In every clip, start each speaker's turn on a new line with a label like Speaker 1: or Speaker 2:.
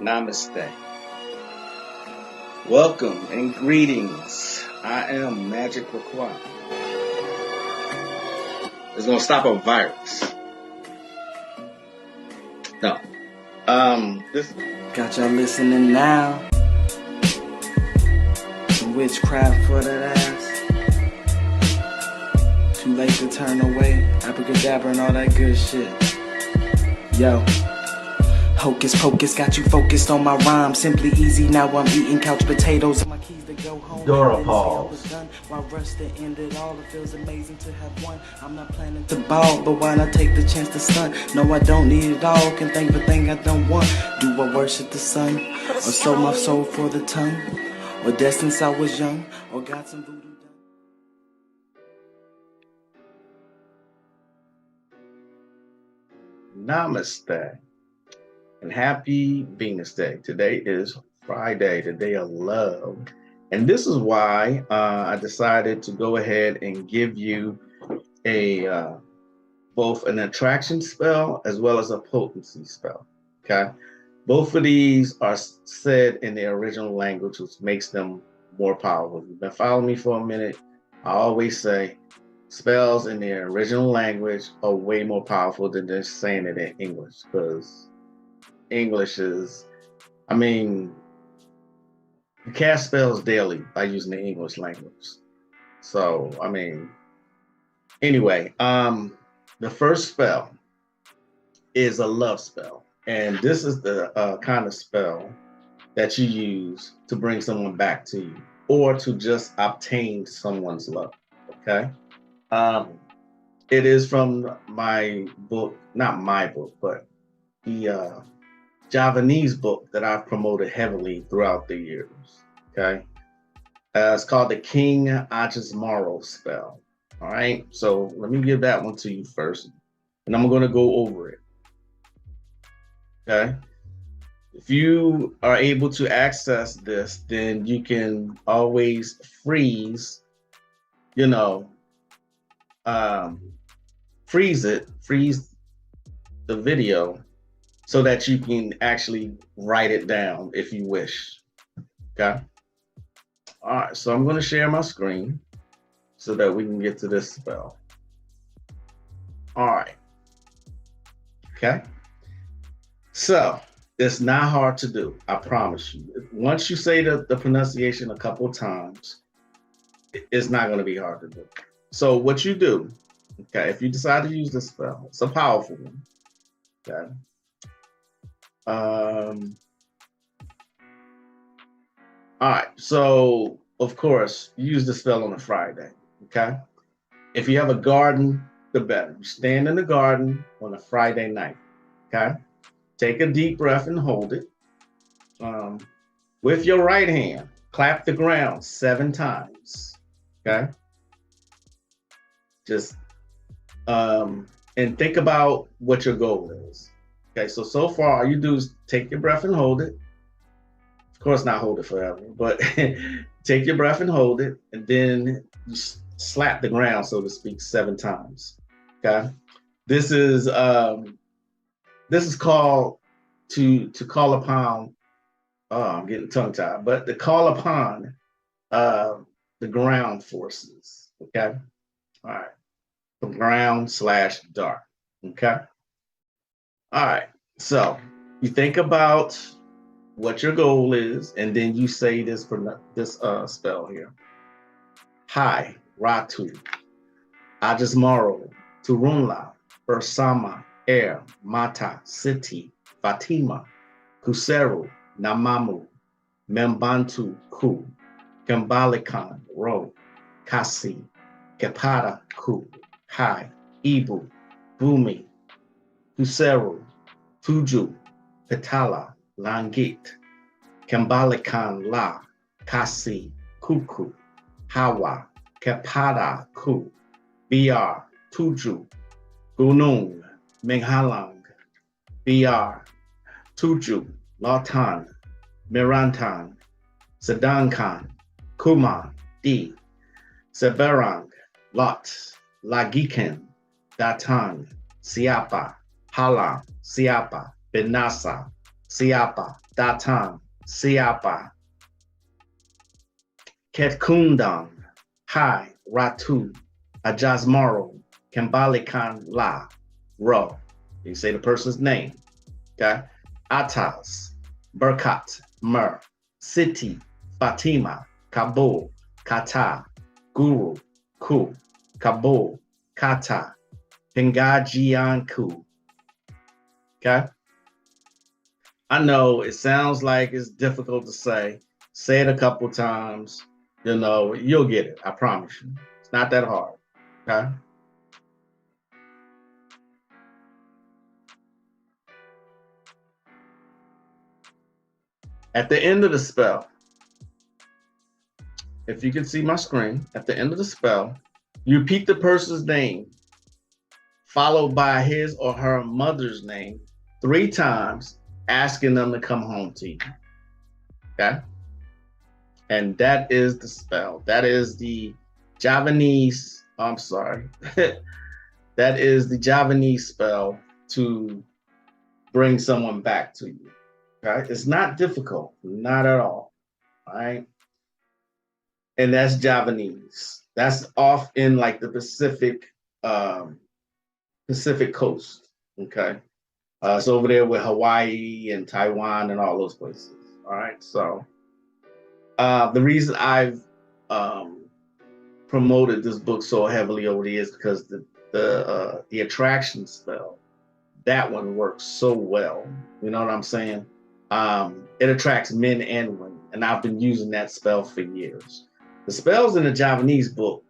Speaker 1: Namaste. Welcome and greetings. I am Magick Croix. It's gonna stop a virus. No. This
Speaker 2: Got y'all listening now. Some witchcraft for that ass. Too late to turn away. Abracadabra and all that good shit. Yo. Hocus pocus got you focused on my rhyme. Simply easy, now I'm eating couch potatoes and my keys to go home.
Speaker 3: Dora pause.
Speaker 2: While rush to end it all, it feels amazing to have won. I'm not planning to ball, but why not take the chance to stunt? No, I don't need it all, can thank for thing I don't want. Do I worship the sun, or sold my soul for the tongue? Or dead since I was young, or got some voodoo done?
Speaker 1: Namaste and happy Venus Day. Today is Friday, the day of love. And this is why I decided to go ahead and give you a both an attraction spell as well as a potency spell. Okay, both of these are said in their original language, which makes them more powerful. If you've been following me for a minute, I always say spells in their original language are way more powerful than just saying it in English, because English is, you cast spells daily by using the English language. So, anyway, the first spell is a love spell. And this is the kind of spell that you use to bring someone back to you or to just obtain someone's love, okay? It is from my book, not my book, but the Javanese book that I've promoted heavily throughout the years, okay? It's called the King Ajasmaro spell, all right? So let me give that one to you first, and I'm gonna go over it, okay? If you are able to access this, then you can always freeze, freeze the video so that you can actually write it down if you wish, okay? All right, so I'm gonna share my screen so that we can get to this spell. All right, okay? So it's not hard to do, I promise you. Once you say the pronunciation a couple of times, it's not gonna be hard to do. So what you do, okay, if you decide to use this spell, it's a powerful one, okay? All right, so of course, use the spell on a Friday, okay? If you have a garden, the better. You stand in the garden on a Friday night, okay? Take a deep breath and hold it. With your right hand, clap the ground 7 times, okay? Just, and think about what your goal is. Okay, so far all you do is take your breath and hold it. Of course, not hold it forever, but take your breath and hold it, and then you slap the ground, so to speak, 7 times. Okay, this is called to call upon. Oh, I'm getting tongue tied, but to call upon the ground forces. Okay, all right, the ground/dark. Okay. All right, so you think about what your goal is, and then you say this for this spell here. Hi, Ratu, Ajasmaro, Turunla, Bersama, Air, Mata, Siti, Fatima, Kuseru, Namamu, Membantu, Ku, Kambalikan, Ro, Kasi, Kepada, Ku, Hai, Ibu, Bumi, Kuseru, Tuju, Petala, Langit, Kambalikan La, Kasi, Kuku, Hawa, Kepada Ku, BR, Tuju, Gunung, Menghalang, BR, Tuju, Lautan, Mirantan, Sedangkan, Kuma, D, Seberang, Lot, Lagiken, Datan, Siapa, Hala, Siapa, Binasa, Siapa, Datang, Siapa, Ketkundang, Hai, Ratu, Ajazmaro, Kembalikan La, Ro. You say the person's name. Okay. Atas, Berkat, Mer, Siti, Fatima, Kabul, Kata, Guru, Ku, Kabul, Kata, Pengajianku. Okay. I know it sounds like it's difficult to say. Say it a couple times. You know, you'll get it. I promise you. It's not that hard. Okay. At the end of the spell, if you can see my screen, at the end of the spell, you repeat the person's name, followed by his or her mother's name 3 times, asking them to come home to you. Okay? And that is the spell. That is the Javanese, I'm sorry. That is the Javanese spell to bring someone back to you. Okay? It's not difficult, not at all. All right? And that's Javanese. That's off in like the Pacific coast. Okay. It's over there with Hawaii and Taiwan and all those places. All right. So the reason I've promoted this book so heavily over the years because the attraction spell, that one works so well. You know what I'm saying? It attracts men and women, and I've been using that spell for years. The spells in the Javanese book,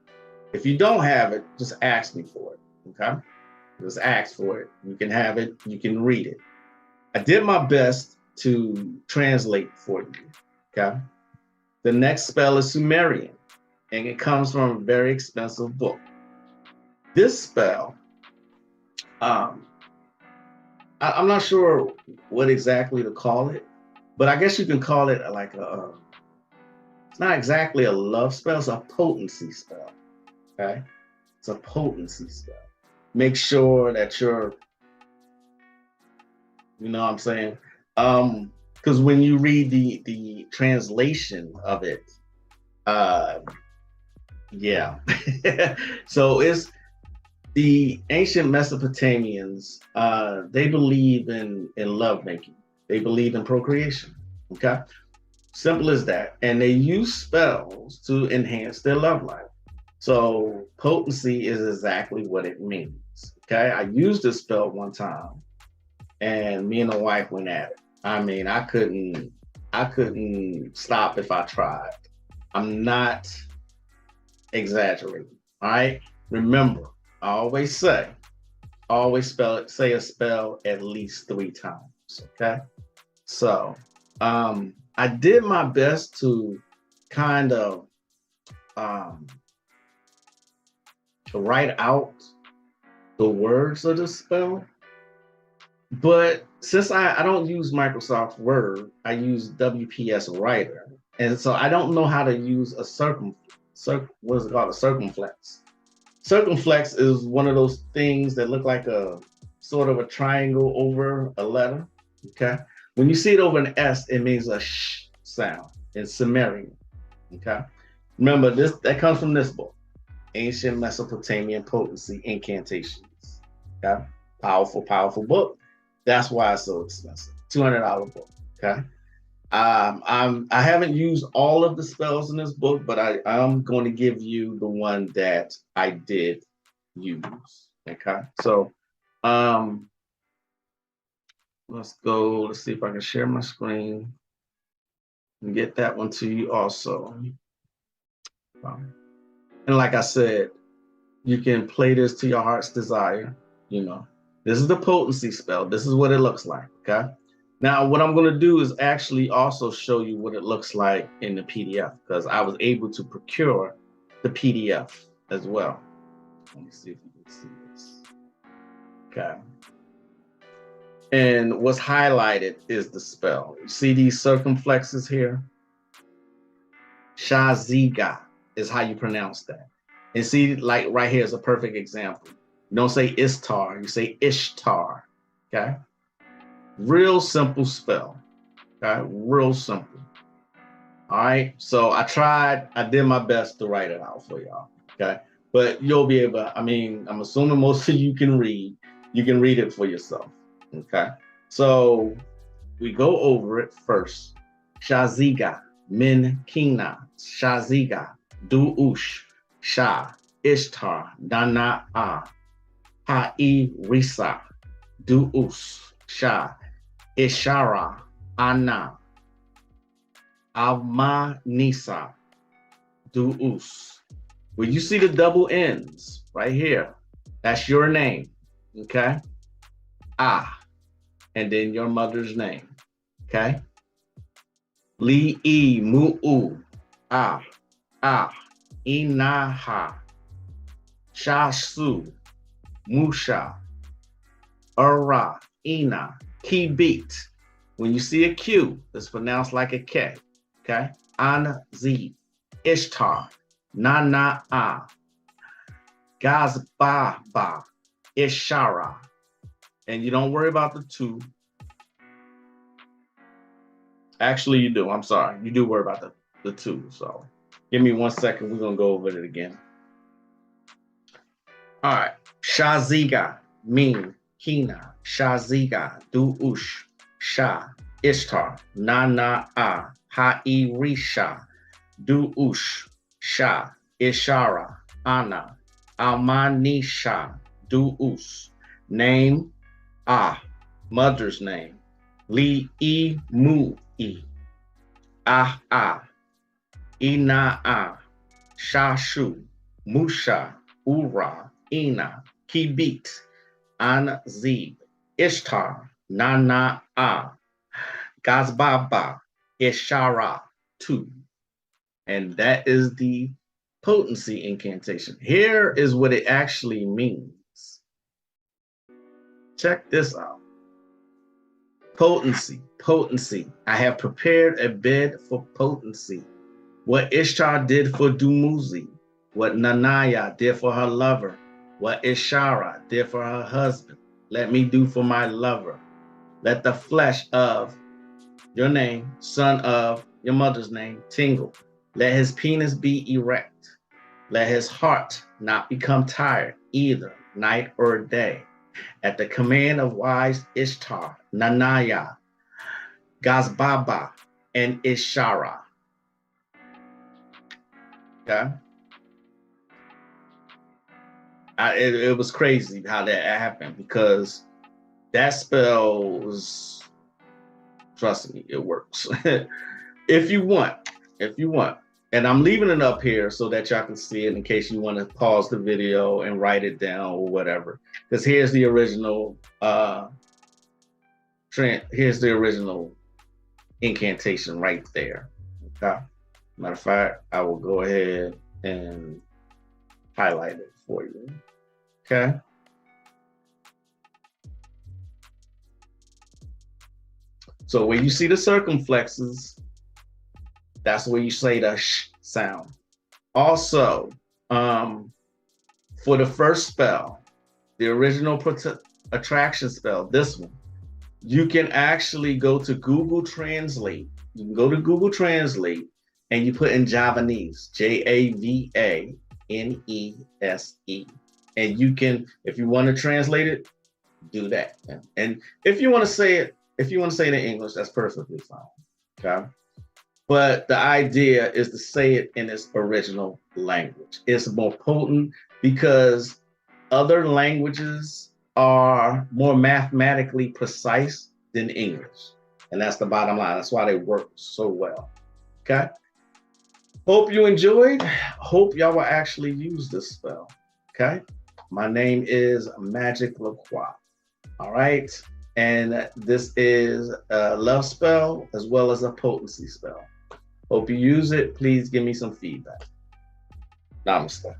Speaker 1: if you don't have it, just ask me for it. Okay. Just ask for it. You can have it. You can read it. I did my best to translate for you. Okay. The next spell is Sumerian, and it comes from a very expensive book. This spell, I'm not sure what exactly to call it, but I guess you can call it like it's not exactly a love spell, it's a potency spell. Okay. It's a potency spell. Make sure that you're, you know what I'm saying? Because when you read the translation of it, yeah. So it's the ancient Mesopotamians, they believe in lovemaking. They believe in procreation. Okay. Simple as that. And they use spells to enhance their love life. So potency is exactly what it means. Okay. I used this spell one time and me and the wife went at it. I mean, I couldn't stop if I tried. I'm not exaggerating. All right. Remember, I always say a spell at least 3 times. Okay. So I did my best to kind of to write out the words of the spell. But since I don't use Microsoft Word, I use WPS Writer. And so I don't know how to use a what is it called? A circumflex. Circumflex is one of those things that look like a sort of a triangle over a letter. Okay. When you see it over an S, it means a sh sound in Sumerian. Okay. Remember this, that comes from this book, Ancient Mesopotamian Potency Incantations. Okay. Powerful, powerful book. That's why it's so expensive. $200 book. Okay. I haven't used all of the spells in this book, but I'm going to give you the one that I did use. Okay. So let's go. Let's see if I can share my screen and get that one to you also. And like I said, you can play this to your heart's desire. You know, this is the potency spell. This is what it looks like. Okay. Now, what I'm going to do is actually also show you what it looks like in the PDF because I was able to procure the PDF as well. Let me see if you can see this. Okay. And what's highlighted is the spell. You see these circumflexes here? Shaziga is how you pronounce that. And see, like right here is a perfect example. You don't say Istar, you say Ishtar. Okay. Real simple spell. Okay, real simple. All right, so I did my best to write it out for y'all. Okay, but you'll be able, I mean, I'm assuming most of you can read. You can read it for yourself. Okay, so we go over it first. Shaziga, Min Kina, Shaziga, Du Ush, Sha, Ishtar, Dana A, Ha'i Risa, Du Us, Sha, Ishara, Ana, Alma Nisa, Du Us. When you see the double N's right here, that's your name. Okay? Ah, and then your mother's name. Okay? Li'i Mu'u, Ah, Inaha, Shasu, Musha, Ura, Ina, Kibit. When you see a Q, it's pronounced like a K. Okay? Anzi, Ishtar, Nana'a, Gazbaba, Ishara. And you don't worry about the two. Actually, you do. I'm sorry. You do worry about the two. So give me 1 second. We're going to go over it again. All right. Shaziga, Min, Kina, Shaziga, Du Ush, Sha, Ishtar, Nana'a, Ha'i Risha, Du Ush, Sha, Ishara, Ana, Almanisha, Du Us. Name, Ah, mother's name. Li'i Mu'i, Ah, Ina'a, Shashu, Musha, Ura, Ina, Kibit, Anzib, Ishtar, Nana'a, Gazbaba, Ishara, 2. And that is the potency incantation. Here is what it actually means. Check this out. Potency, potency. I have prepared a bed for potency. What Ishtar did for Dumuzi, what Nanaya did for her lover, what Ishara did for her husband, let me do for my lover. Let the flesh of your name, son of your mother's name, tingle. Let his penis be erect. Let his heart not become tired either night or day. At the command of wise Ishtar, Nanaya, Gazbaba, and Ishara. Okay. It was crazy how that happened because that spell was, trust me, it works. if you want. And I'm leaving it up here so that y'all can see it in case you want to pause the video and write it down or whatever. Because here's the original incantation right there. Okay. Matter of fact, I will go ahead and highlight it for you. Okay. So when you see the circumflexes, that's where you say the sh sound. Also, for the first spell, the original attraction spell, this one, you can actually go to Google Translate. You can go to Google Translate and you put in Javanese, Javanese. And you can, if you want to translate it, do that. And if you want to say it, in English, that's perfectly fine. Okay. But the idea is to say it in its original language. It's more potent because other languages are more mathematically precise than English. And that's the bottom line. That's why they work so well. Okay. Hope you enjoyed. Hope y'all will actually use this spell. Okay. My name is Magick Croix. All right. And this is a love spell as well as a potency spell. Hope you use it. Please give me some feedback. Namaste.